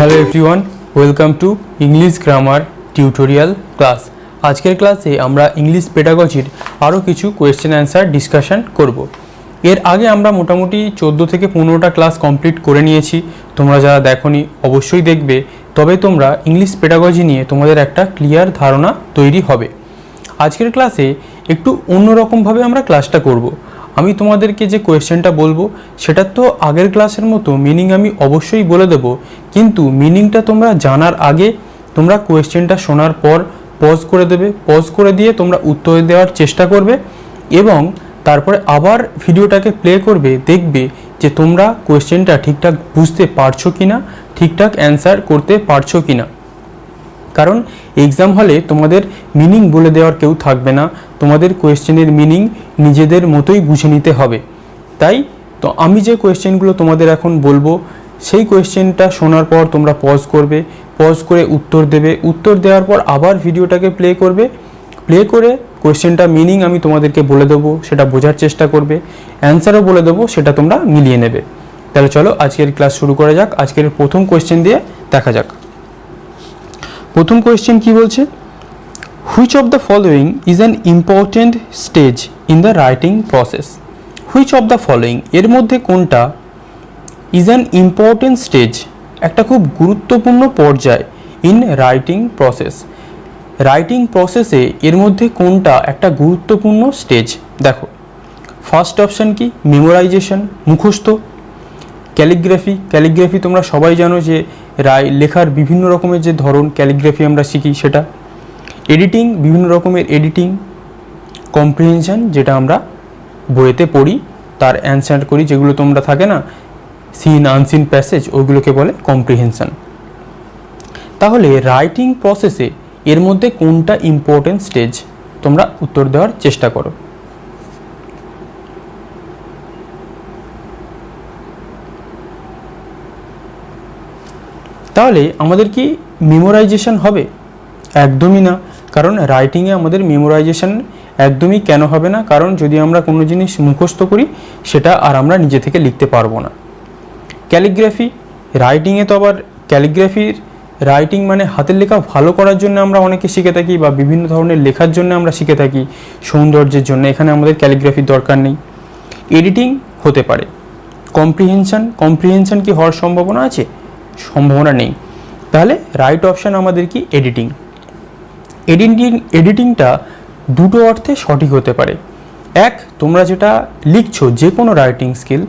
Hello everyone, welcome to English grammar tutorial class. আজকের ক্লাসে আমরা ইংলিশ পেডাগজির আরও কিছু কোয়েশ্চেন অ্যান্সার ডিসকাশন করব। এর আগে আমরা মোটামুটি 14 থেকে 15টা ক্লাস কমপ্লিট করে নিয়েছি। তোমরা যারা দেখোনি অবশ্যই দেখবে, তবে তোমরা ইংলিশ পেডাগজি নিয়ে তোমাদের একটা ক্লিয়ার ধারণা তৈরি হবে। আজকের ক্লাসে একটু অন্যরকমভাবে আমরা ক্লাসটা করব। আমি তোমাদেরকে যে কোয়েশ্চেনটা বলবো সেটা তো আগের ক্লাসের মতো মিনিং আমি অবশ্যই বলে দেব, কিন্তু মিনিংটা তোমরা জানার আগে তোমরা কোয়েশ্চেনটা শোনার পর পজ করে দেবে। পজ করে দিয়ে তোমরা উত্তর দেওয়ার চেষ্টা করবে এবং তারপরে আবার ভিডিওটাকে প্লে করবে, দেখবে যে তোমরা কোয়েশ্চেনটা ঠিকঠাক বুঝতে পারছো কিনা, ঠিকঠাক অ্যান্সার করতে পারছো কিনা। কারণ এক্সাম হলে তোমাদের মিনিং বলে দেওয়ার কেউ থাকবে না, তোমাদের কোয়েশ্চেনের মিনিং নিজেদের মতোই বুঝে নিতে হবে। তাই তো আমি যে কোয়েশ্চেনগুলো তোমাদের এখন বলবো সেই কোয়েশ্চেনটা শোনার পর তোমরা পজ করবে, পজ করে উত্তর দেবে। উত্তর দেওয়ার পর আবার ভিডিওটাকে প্লে করবে, প্লে করে কোয়েশ্চেনটা মিনিং আমি তোমাদেরকে বলে দেবো, সেটা বোঝার চেষ্টা করবে, অ্যান্সারও বলে দেবো, সেটা তোমরা মিলিয়ে নেবে। তাহলে চলো আজকের ক্লাস শুরু করা যাক। আজকের প্রথম কোয়েশ্চেন দিয়ে দেখা যাক। প্রথম কোয়েশ্চেন কি বলছে, which of the following is an important stage in the writing process. Which of the following, এর মধ্যে কোনটা ইজ অ্যান ইম্পর্টেন্ট স্টেজ, একটা খুব গুরুত্বপূর্ণ পর্যায় ইন রাইটিং প্রসেস। রাইটিং প্রসেসে এর মধ্যে কোনটা একটা গুরুত্বপূর্ণ স্টেজ। দেখো, ফার্স্ট অপশান কি, মেমোরাইজেশন, মুখস্থ। ক্যালিগ্রাফি, ক্যালিগ্রাফি তোমরা সবাই জানো যে লেখার বিভিন্ন রকমের যে ধরন ক্যালিগ্রাফি আমরা শিখি সেটা। এডিটিং, বিভিন্ন রকমের এডিটিং। কম্প্রিহেনশন, যেটা আমরা বইতে পড়ি তার অ্যান্সার করি, যেগুলো তোমরা থাকে না সিন আনসিন প্যাসেজ, ওইগুলোকে বলে কম্প্রিহেনশন। তাহলে রাইটিং প্রসেসে এর মধ্যে কোনটা ইম্পর্টেন্ট স্টেজ, তোমরা উত্তর দেওয়ার চেষ্টা করো। তাহলে আমাদের কি মেমোরাইজেশন হবে? একদমই না। কারণ রাইটিংয়ে আমাদের মেমোরাইজেশন একদমই কেন হবে না? কারণ যদি আমরা কোনো জিনিস মুখস্থ করি সেটা আর আমরা নিজে থেকে লিখতে পারবো না। ক্যালিগ্রাফি, রাইটিংয়ে তো আবার ক্যালিগ্রাফির রাইটিং মানে হাতের লেখা ভালো করার জন্য আমরা অনেকে শিখে থাকি, বা বিভিন্ন ধরনের লেখার জন্য আমরা শিখে থাকি, সৌন্দর্যের জন্য। এখানে আমাদের ক্যালিগ্রাফির দরকার নেই। এডিটিং হতে পারে। কম্প্রিহেনশন, কম্প্রিহেনশন কি হওয়ার সম্ভাবনা আছে? সম্ভাবনা নেই। তাহলে রাইট অপশান আমাদের কি, এডিটিং। এডিটিংটা দুটো অর্থে সঠিক হতে পারে। এক, তোমরা যেটা লিখছো, যে কোনো রাইটিং স্কিল,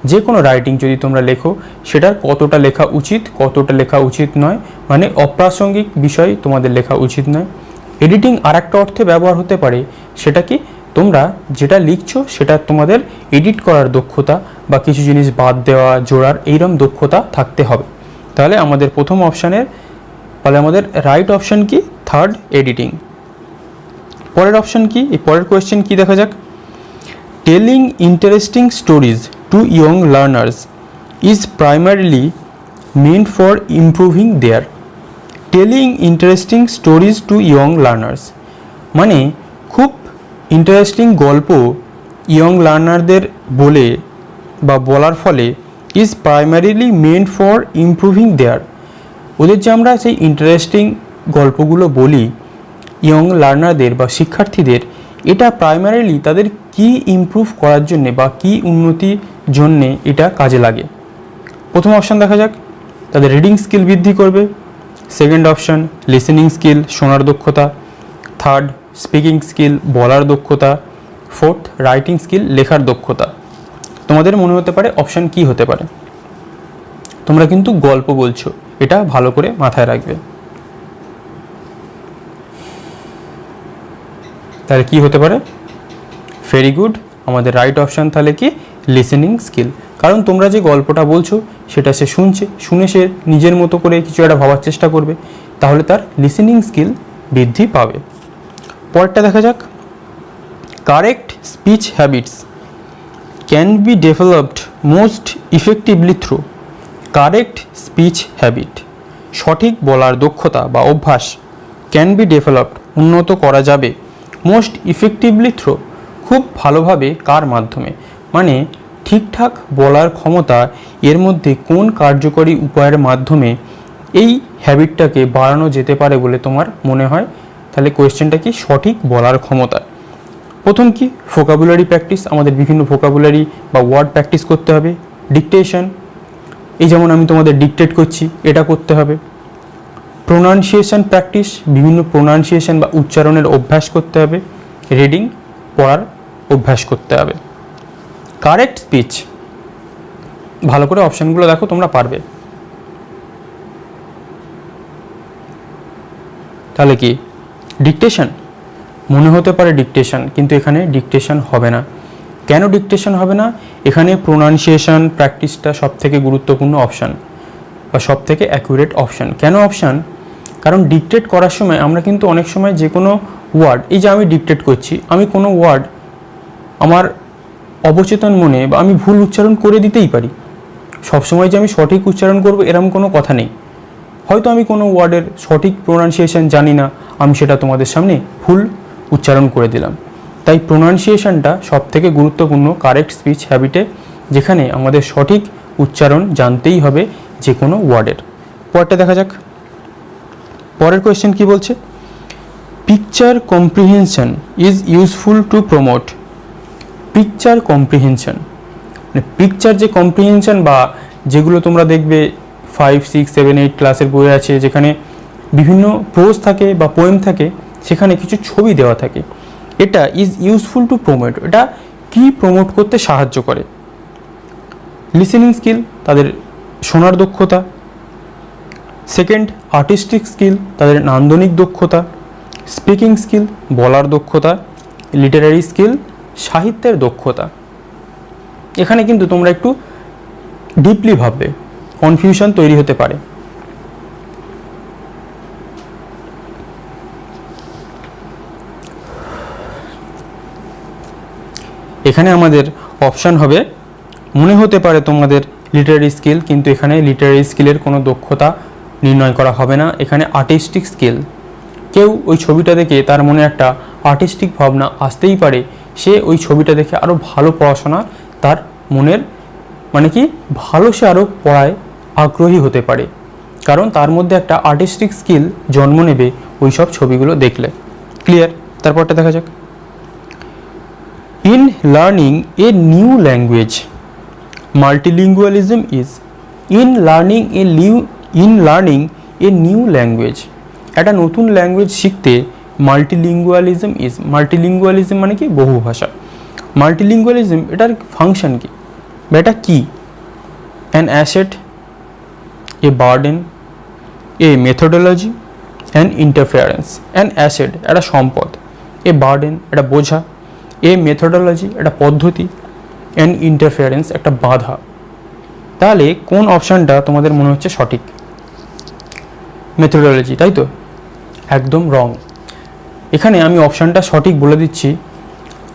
যে কোনো রাইটিং যদি তোমরা লেখো সেটার কতটা লেখা উচিত, কতটা লেখা উচিত নয়, মানে অপ্রাসঙ্গিক বিষয় তোমাদের লেখা উচিত নয়। এডিটিং আর একটা অর্থে ব্যবহার হতে পারে, সেটা কি, তোমরা যেটা লিখছো সেটা তোমাদের এডিট করার দক্ষতা বা কিছু জিনিস বাদ দেওয়া, জোড়ার এইরকম দক্ষতা থাকতে হবে। তাহলে আমাদের প্রথম অপশানের তাহলে আমাদের রাইট অপশান কি, থার্ড, এডিটিং। পরের অপশান কি, এই পরের কোয়েশ্চেন কি দেখা যাক। Telling interesting stories to young learners is primarily meant for improving their. Telling interesting stories to young learners মানে খুব ইন্টারেস্টিং গল্প ইয়ং লার্নারদের বলে বা বলার ফলে is primarily meant for improving their, ওদের যে আমরা সেই ইন্টারেস্টিং গল্পগুলো বলি ইয়ং লার্নারদের বা শিক্ষার্থীদের, এটা প্রাইমারিলি তাদের কি ইমপ্রুভ করার জন্যে বা কি উন্নতির জন্যে এটা কাজে লাগে। প্রথম অপশান দেখা যাক, তাদের রিডিং স্কিল বৃদ্ধি করবে। সেকেন্ড অপশান, লিসেনিং স্কিল, শোনার দক্ষতা। থার্ড, স্পিকিং স্কিল, বলার দক্ষতা। ফোর্থ, রাইটিং স্কিল, লেখার দক্ষতা। তোমাদের মনে হতে পারে অপশান কি হতে পারে, তোমরা কিন্তু গল্প বলছো, এটা ভালো করে মাথায় রাখবে। তাহলে কি হতে পারে? ভেরি গুড, আমাদের রাইট অপশান তাহলে কি, লিসেনিং স্কিল। কারণ তোমরা যে গল্পটা বলছো সেটা সে শুনছে, শুনে সে নিজের মতো করে কিছু একটা ভাবার চেষ্টা করবে, তাহলে তার লিসেনিং স্কিল বৃদ্ধি পাবে। পরেরটা দেখা যাক, correct speech habits can be developed most effectively through. Correct speech habit, সঠিক বলার দক্ষতা বা অভ্যাস, ক্যান বি ডেভেলপড, উন্নত করা যাবে, মোস্ট ইফেক্টিভলি থ্রু, খুব ভালোভাবে কার মাধ্যমে, মানে ঠিকঠাক বলার ক্ষমতা এর মধ্যে কোন কার্যকরী উপায়ের মাধ্যমে এই হ্যাবিটটাকে বাড়ানো যেতে পারে বলে তোমার মনে হয়? তাহলে কোয়েশ্চেনটা কি? সঠিক বলার ক্ষমতা। প্রথম কি? ভোকাবুলারি প্র্যাকটিস, আমাদের বিভিন্ন ভোকাবুলারি বা ওয়ার্ড প্র্যাকটিস করতে হবে। ডিকটেশন, এই যেমন আমি তোমাদের ডিকটেট করছি, এটা করতে হবে। প্রোনাউন্সিয়েশন প্র্যাকটিস, বিভিন্ন প্রোনাউন্সিয়েশন বা উচ্চারণের অভ্যাস করতে হবে। রিডিং, পড়ার অভ্যাস করতে হবে। কারেক্ট স্পিচ, ভালো করে অপশানগুলো দেখো, তোমরা পারবে। তাহলে কি? ডিকটেশন, মনে হতে পারে ডিকটেশন, কিন্তু এখানে ডিকটেশন হবে না। কেন ডিকটেশন হবে না? এখানে প্রোনাউন্সিয়েশন প্র্যাকটিসটা সবথেকে গুরুত্বপূর্ণ অপশান বা সবথেকে অ্যাকুরেট অপশান। কেন অপশান? কারণ ডিকটেট করার সময় আমরা কিন্তু অনেক সময় যে কোনো ওয়ার্ড, এই যে আমি ডিকটেট করছি, আমি কোনো ওয়ার্ড আমার অবচেতন মনে বা আমি ভুল উচ্চারণ করে দিতেই পারি। সবসময় যে আমি সঠিক উচ্চারণ করব এরকম কোনো কথা নেই। হয়তো আমি কোনো ওয়ার্ডের সঠিক প্রোনাউন্সিয়েশন জানি না, আমি সেটা তোমাদের সামনে ভুল উচ্চারণ করে দিলাম। তাই প্রোনাউন্সিয়েশনটা সবথেকে গুরুত্বপূর্ণ কারেক্ট স্পিচ হ্যাবিটে, যেখানে আমাদের সঠিক উচ্চারণ জানতেই হবে যে কোনো ওয়ার্ডের। পরেরটা দেখা যাক। পরের কোয়েশ্চেন কি বলছে? Picture comprehension is useful to promote. Picture comprehension, মানে পিকচার যে কম্প্রিহেনশন বা যেগুলো তোমরা দেখবে 5, 6, 7, 8 ক্লাসের বই আছে, যেখানে বিভিন্ন প্রোজ থাকে বা পোয়েম থাকে, সেখানে কিছু ছবি দেওয়া থাকে। এটা ইজ ইউজফুল টু প্রমোট, এটা কি প্রমোট করতে সাহায্য করে? লিসেনিং স্কিল, তাদের শোনার দক্ষতা। সেকেন্ড, আর্টিস্টিক স্কিল, তাদের নান্দনিক দক্ষতা। স্পিকিং স্কিল, বলার দক্ষতা। লিটারারি স্কিল, সাহিত্যের দক্ষতা। এখানে কিন্তু তোমরা একটু ডিপলি ভাববে, কনফিউশন তৈরি হতে পারে। এখানে আমাদের অপশান হবে, মনে হতে পারে তোমাদের লিটারারি স্কিল, কিন্তু এখানে লিটারারি স্কিলের কোনো দক্ষতা নির্ণয় করা হবে না। এখানে আর্টিস্টিক স্কিল, কেউ ওই ছবিটা দেখে তার মনে একটা আর্টিস্টিক ভাবনা আসতেই পারে, সে ওই ছবিটা দেখে আরও ভালো পড়াশোনা তার মনের, মানে কি ভালো, সে আরও পড়ায় আগ্রহী হতে পারে, কারণ তার মধ্যে একটা আর্টিস্টিক স্কিল জন্ম নেবে ওই সব ছবিগুলো দেখলে। ক্লিয়ার? তারপরটা দেখা যাক। In learning a new language, মাল্টিলিঙ্গুয়ালিজম is. In learning a new language, একটা নতুন ল্যাঙ্গুয়েজ শিখতে মাল্টিলিঙ্গুয়ালিজম ইজ। মাল্টিলিঙ্গুয়ালিজম মানে কি? বহু ভাষা। মাল্টিলিঙ্গুয়ালিজম, এটার ফাংশন কি বা এটা কি? An asset, A burden, A methodology, an interference. An asset, একটা সম্পদ। এ বার্ডেন, একটা বোঝা। এ মেথোডোলজি, একটা পদ্ধতি। অ্যান ইন্টারফেয়ারেন্স, একটা বাধা। তাহলে কোন অপশানটা তোমাদের মনে হচ্ছে সঠিক? মেথোডোলজি, তাই তো? একদম রং। এখানে আমি অপশানটা সঠিক বলে দিচ্ছি।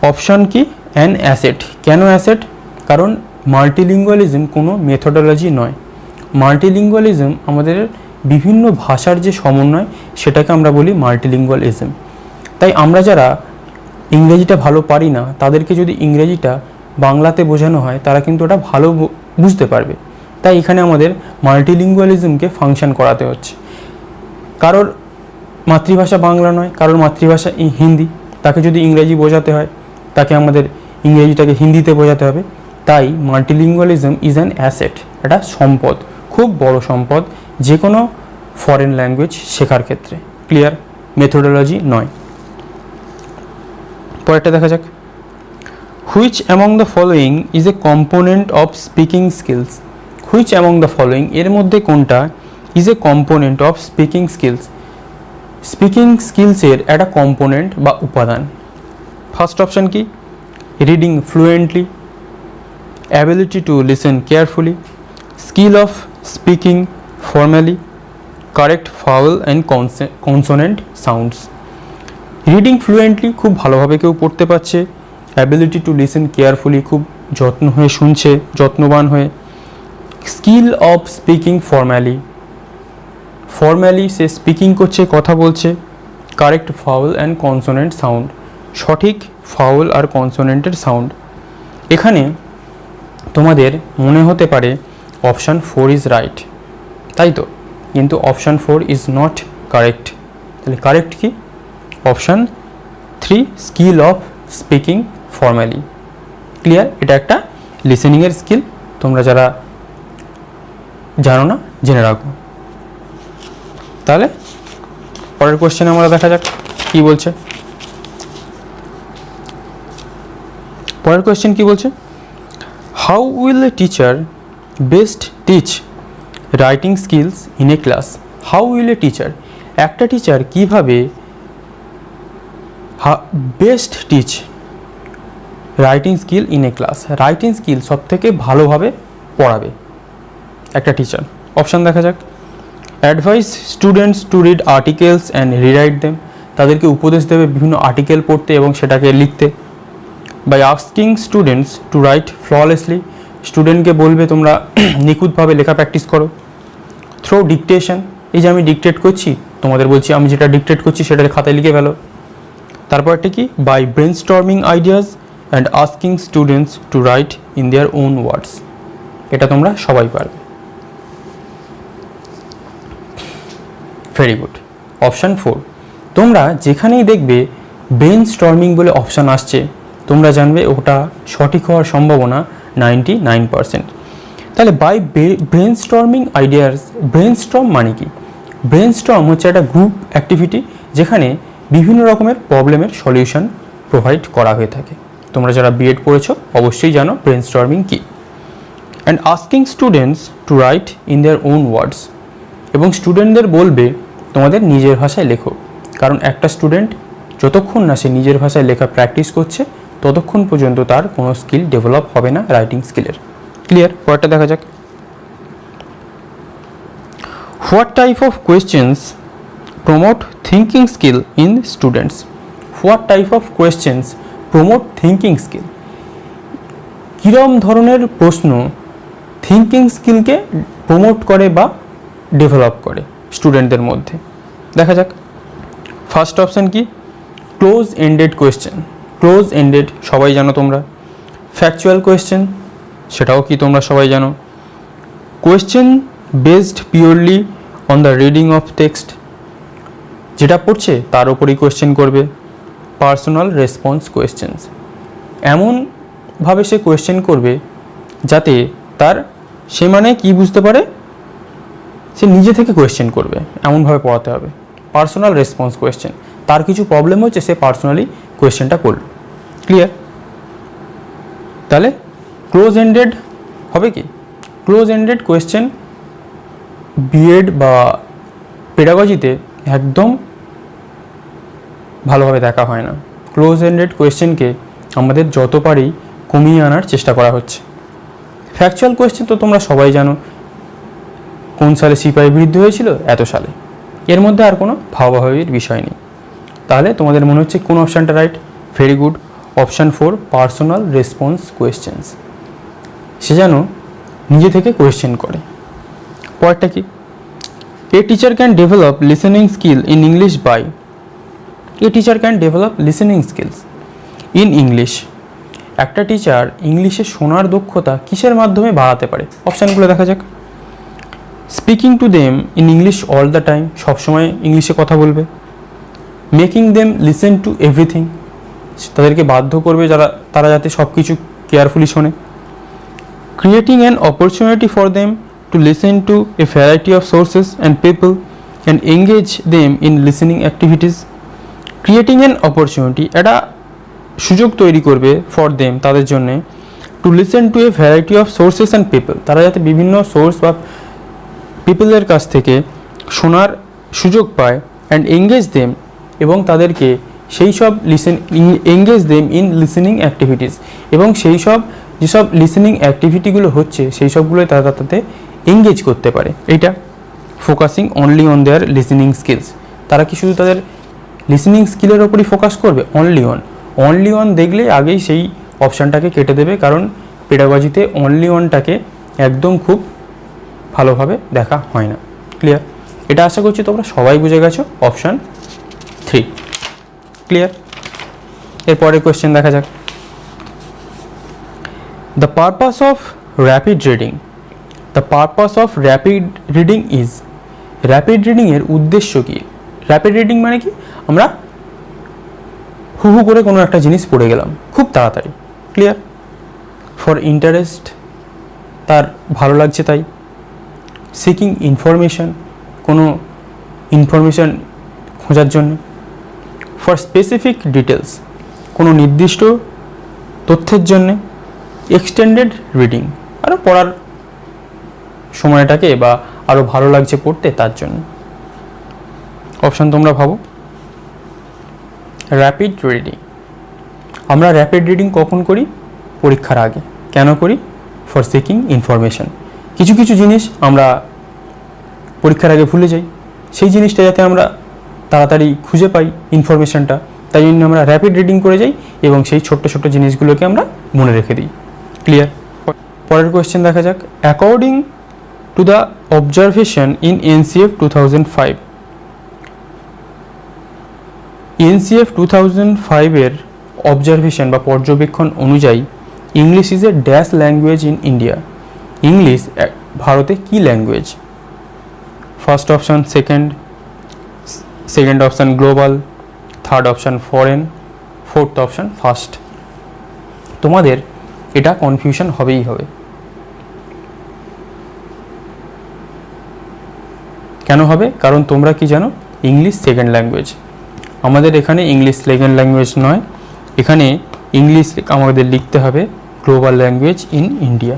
অপশান কি? An asset. কেন অ্যাসেট? কারণ মাল্টিলিঙ্গুয়ালিজম কোনো মেথোডোলজি নয়। মাল্টিলিঙ্গুয়ালিজম আমাদের বিভিন্ন ভাষার যে সমন্বয়, সেটাকে আমরা বলি মাল্টিলিঙ্গুয়ালিজম। তাই আমরা যারা ইংরেজিটা ভালো পারি না, তাদেরকে যদি ইংরেজিটা বাংলাতে বোঝানো হয়, তারা কিন্তু ওটা ভালো বুঝতে পারবে। তাই এখানে আমাদের মাল্টিলিঙ্গুয়ালিজমকে ফাংশন করাতে হচ্ছে। কারোর মাতৃভাষা বাংলা নয়, কারোর মাতৃভাষা হিন্দি, তাকে যদি ইংরেজি বোঝাতে হয়, তাকে আমাদের ইংরেজিটাকে হিন্দিতে বোঝাতে হবে। তাই মাল্টিলিঙ্গুয়ালিজম ইজ অ্যান অ্যাসেট, এটা সম্পদ, খুব বড় সম্পদ যে কোনো ফরেন ল্যাঙ্গুয়েজ শেখার ক্ষেত্রে। ক্লিয়ার? মেথোডোলজি নয়। পরেরটা দেখা যাক। Which among the following is a component of speaking skills. Which among the following, এর মধ্যে কোনটা is a component of speaking skills? Speaking স্কিলসের একটা কম্পোনেন্ট বা উপাদান। ফার্স্ট অপশান কি? Reading fluently, ability to listen carefully, skill of speaking formally, correct vowel and consonant sounds. Reading fluently, খুব ভালোভাবে কেউ পড়তে পারছে। অ্যাবিলিটি টু লিসেন কেয়ারফুলি, খুব যত্ন হয়ে শুনছে, যত্নবান হয়ে। Skill of speaking formally, formally say speaking করছে, কথা বলছে। Correct vowel and consonant sound, সঠিক ফাউল আর কনসোনেন্টের সাউন্ড। এখানে তোমাদের মনে হতে পারে অপশান 4 ইজ রাইট, তাই তো? কিন্তু অপশান 4 ইজ নট কারেক্ট। তাহলে কারেক্ট কি? Option 3 skill of speaking formally. Clear? এটা একটা লিসেনিংয়ের স্কিল, তোমরা যারা জানো না জেনে রাখো। তাহলে পরের কোশ্চেন আমরা দেখা যাক কি বলছে। পরের কোয়েশ্চেন কি বলছে? How will a teacher best teach writing skills in a class? How will a teacher, একটা টিচার কীভাবে best teach writing skill in a class, writing skill সব থেকে ভালোভাবে পড়াবে একটা টিচার? অপশান দেখা যাক। Advise students to read articles and rewrite them, তাদেরকে উপদেশ দেবে বিভিন্ন আর্টিকেল পড়তে এবং সেটাকে লিখতে। By asking students to write flawlessly, স্টুডেন্টকে বলবে তোমরা নিখুঁতভাবে লেখা প্র্যাকটিস করো। থ্রো ডিকটেশন, এই যে আমি ডিকটেট করছি, তোমাদের বলছি আমি যেটা ডিকটেট করছি সেটা খাতায় লিখে ফেলো। তারপর একটা কি? By brainstorming ideas and asking students to write in their own words, এটা তোমরা সবাই পারবে। Very good. অপশান 4, তোমরা যেখানেই দেখবে ব্রেন স্টর্মিং বলে অপশান আসছে, তোমরা জানবে ওটা সঠিক হওয়ার সম্ভাবনা 99%। তাহলে by brainstorming ideas, brainstorm মানে কি? ব্রেন স্টর্ম হচ্ছে একটা গ্রুপ অ্যাক্টিভিটি যেখানে বিভিন্ন রকমের প্রবলেমের সলিউশন প্রোভাইড করা হয়ে থাকে। তোমরা যারা বিএড পড়েছো অবশ্যই জানো ব্রেন স্টর্মিং কী। And asking students to write in their own words, এবং স্টুডেন্টদের বলবে তোমাদের নিজের ভাষায় লেখো, কারণ একটা স্টুডেন্ট যতক্ষণ না সে নিজের ভাষায় লেখা প্র্যাকটিস করছে ততক্ষণ পর্যন্ত তার কোনো স্কিল ডেভেলপ হবে না রাইটিং স্কিলের। ক্লিয়ার? পরেরটা দেখা যাক। What type of questions promote thinking skill in students? What type of questions promote thinking skill, কীরকম ধরনের প্রশ্ন থিঙ্কিং স্কিলকে প্রমোট করে বা ডেভেলপ করে স্টুডেন্টদের মধ্যে? দেখা যাক। ফার্স্ট অপশান কি? Close ended question, close ended সবাই জানো তোমরা। ফ্যাকচুয়াল কোয়েশ্চেন, সেটাও কি তোমরা সবাই জানো। Question based purely on the reading of text, যেটা পড়ছে তার উপরেই কোয়েশ্চেন করবে। পার্সোনাল রেসপন্স কোয়েশ্চেন্স, এমনভাবে সে কোয়েশ্চেন করবে যাতে তার সে মানে কি বুঝতে পারে, সে নিজে থেকে কোয়েশ্চেন করবে, এমনভাবে পড়াতে হবে। পার্সোনাল রেসপন্স কোয়েশ্চেন, তার কিছু প্রবলেম হচ্ছে সে পার্সোনালি কোয়েশ্চেনটা করল। ক্লিয়ার? তাহলে ক্লোজ এন্ডেড হবে কি? ক্লোজ এন্ডেড কোয়েশ্চেন বিএড বা পেডাগজিতে একদম ভালোভাবে দেখা হয় না। ক্লোজ এন্ডেড কোয়েশ্চেনকে আমাদের যত পারি কমিয়ে আনার চেষ্টা করা হচ্ছে। ফ্যাকচুয়াল কোয়েশ্চেন তো তোমরা সবাই জানো, কোন সালে সিপাহি বৃদ্ধি হয়েছিল, এত সালে, এর মধ্যে আর কোনো ভাবাভাবির বিষয় নেই। তাহলে তোমাদের মনে হচ্ছে কোন অপশানটা right? Very good, option 4 personal response questions, সে যেন নিজে থেকে কোয়েশ্চেন করে। পরেরটা কি? A teacher can develop listening skill in English by, a teacher can develop listening skills in English, একটা টিচার ইংলিশে শোনার দক্ষতা কিসের মাধ্যমে বাড়াতে পারে? অপশানগুলো দেখা যাক। Speaking to them in English all the time, সবসময় ইংলিশে কথা বলবে। Making them listen to everything, তাদেরকে বাধ্য করবে তারা যাতে সব কিছু কেয়ারফুলি শোনে। Creating an opportunity for them to listen to a variety of sources and people and engage them in listening activities. Creating an opportunity, একটা সুযোগ তৈরি করবে ফর দেম, তাদের জন্যে, to listen to a variety of sources and people, তারা যাতে বিভিন্ন source বা পিপলের কাছ থেকে শোনার সুযোগ পায়। অ্যান্ড এঙ্গেজ দেম, এবং তাদেরকে সেই সব engage them in listening activities, এবং সেই সব যেসব লিসেনিং অ্যাক্টিভিটিগুলো হচ্ছে সেই সবগুলোই তারা তাতে এঙ্গেজ করতে পারে। এইটা focusing only on their listening skills, তারা কি শুধু তাদের লিসেনিং স্কিলের ওপরই ফোকাস করবে? অনলি অন দেখলেই আগেই সেই অপশানটাকে কেটে দেবে, কারণ পেডাগজিতে অনলি অনটাকে একদম খুব ভালোভাবে দেখা হয় না। ক্লিয়ার? এটা আশা করছি তোমরা সবাই বুঝে গেছো, অপশান 3। ক্লিয়ার? এরপরের কোয়েশ্চেন দেখা যাক। The purpose of rapid reading, the purpose of rapid reading is, rapid রিডিংয়ের উদ্দেশ্য কী? র্যাপিড রিডিং মানে কি? আমরা হু হু করে কোনো একটা জিনিস পড়ে গেলাম খুব তাড়াতাড়ি, ক্লিয়ার? ফর ইন্টারেস্ট, তার ভালো লাগছে তাই। সিকিং ইনফরমেশন, কোনো ইনফরমেশন খোঁজার জন্য। ফর স্পেসিফিক ডিটেলস, কোনো নির্দিষ্ট তথ্যের জন্যে। এক্সটেন্ডেড রিডিং, আরও পড়ার সময়টাকে বা আরও ভালো লাগছে পড়তে তার জন্য। অপশান তোমরা ভাবো। র্যাপিড রিডিং, আমরা র্যাপিড রিডিং কখন করি? পরীক্ষার আগে। কেন করি? For seeking information. কিছু কিছু জিনিস আমরা পরীক্ষার আগে ভুলে যাই, সেই জিনিসটা যাতে আমরা তাড়াতাড়ি খুঁজে পাই ইনফরমেশনটা, তাই জন্য আমরা র্যাপিড রিডিং করে যাই এবং সেই ছোট্ট ছোট্ট জিনিসগুলোকে আমরা মনে রেখে দিই, ক্লিয়ার? পরের কোয়েশ্চেন দেখা যাক। According to the observation in NCF 2005, NCF 2005-এর অবজারভেশন বা পর্যবেক্ষণ অনুযায়ী English is a dash language in India. English ভারতে কি language? First option second option global, third option foreign, fourth option first. তোমাদের এটা কনফিউশন হবেই হবে। কেন হবে? কারণ তোমরা কি জানো? English second language. আমাদের এখানে ইংলিশ সেকেন্ড ল্যাঙ্গুয়েজ নয়, এখানে ইংলিশ আমাদের লিখতে হবে global language in India,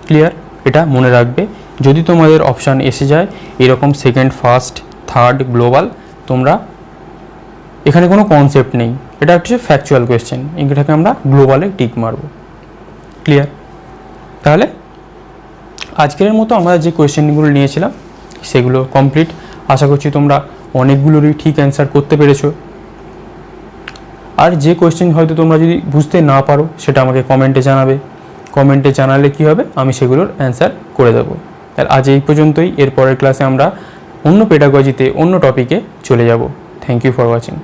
clear? এটা মনে রাখবে। যদি তোমাদের অপশান এসে যায় এরকম সেকেন্ড, ফার্স্ট, থার্ড, গ্লোবাল, তোমরা এখানে কোনো কনসেপ্ট নেই, এটা হচ্ছে ফ্যাকচুয়াল কোয়েশ্চেন, এটাকে আমরা গ্লোবালে টিক মারব, ক্লিয়ার? তাহলে আজকের মতো আমরা যে কোয়েশ্চেনগুলো নিয়েছিলাম সেগুলো কমপ্লিট। আশা করছি তোমরা অনেকগুলোরই ঠিক অ্যান্সার করতে পেরেছো। আর যে কোয়েশ্চেন হয়তো তোমরা যদি বুঝতে না পারো সেটা আমাকে কমেন্টে জানাবে। কমেন্টে জানালে কি হবে? আমি সেগুলোর অ্যান্সার করে দেবো। আর আজ এই পর্যন্তই। এর পরের ক্লাসে আমরা অন্য পেডাগজিতে অন্য টপিকে চলে যাব। Thank you for watching.